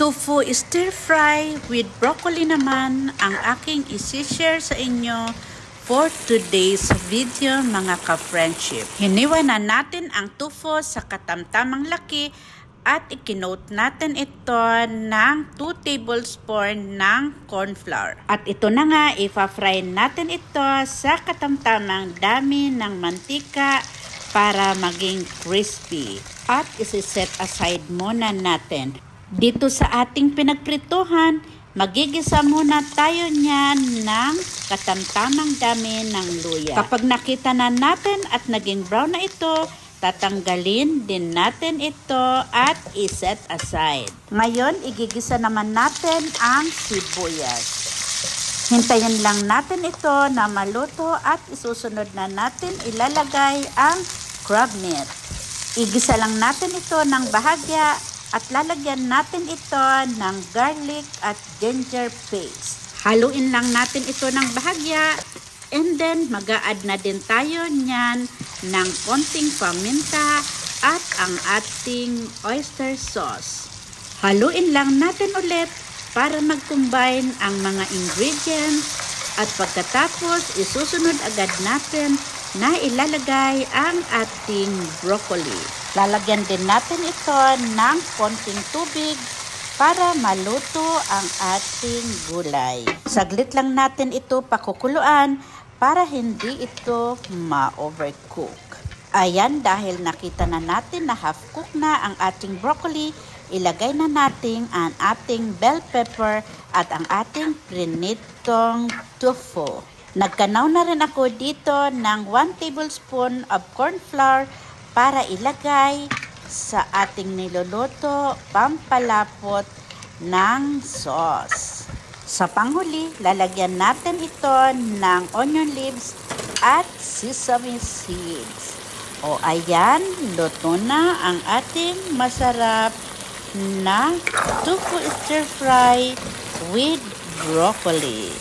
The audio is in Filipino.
Tofu stir fry with broccoli naman ang aking isi-share sa inyo for today's video mga ka-friendship. Hiniwa na natin ang tofu sa katamtamang laki at ikinote natin ito ng 2 tablespoon ng corn flour. At ito na nga, ipa-fry natin ito sa katamtamang dami ng mantika para maging crispy. At isi-set aside muna natin. Dito sa ating pinagprituhan, magigisa muna tayo niyan ng katamtamang dami ng luya. Kapag nakita na natin at naging brown na ito, tatanggalin din natin ito at iset aside. Ngayon, igigisa naman natin ang sibuyas. Hintayin lang natin ito na maluto at isusunod na natin ilalagay ang crab meat. Igisa lang natin ito ng bahagya at lalagyan natin ito ng garlic at ginger paste. Haluin lang natin ito ng bahagya and then mag-a-add na din tayo niyan ng konting paminta at ang ating oyster sauce. Haluin lang natin ulit para mag-combine ang mga ingredients at pagkatapos isusunod agad natin na ilalagay ang ating broccoli. Lalagyan din natin ito ng konting tubig para maluto ang ating gulay. Saglit lang natin ito pakukuluan para hindi ito ma-overcook. Ayan, dahil nakita na natin na half-cook na ang ating broccoli, ilagay na natin ang ating bell pepper at ang ating prinitong tofu. Nagkanaw na rin ako dito ng 1 tablespoon of corn flour para ilagay sa ating niluluto pampalapot ng sauce. Sa panghuli, lalagyan natin ito ng onion leaves at sesame seeds. O ayan, luto na ang ating masarap na tofu stir fry with broccoli.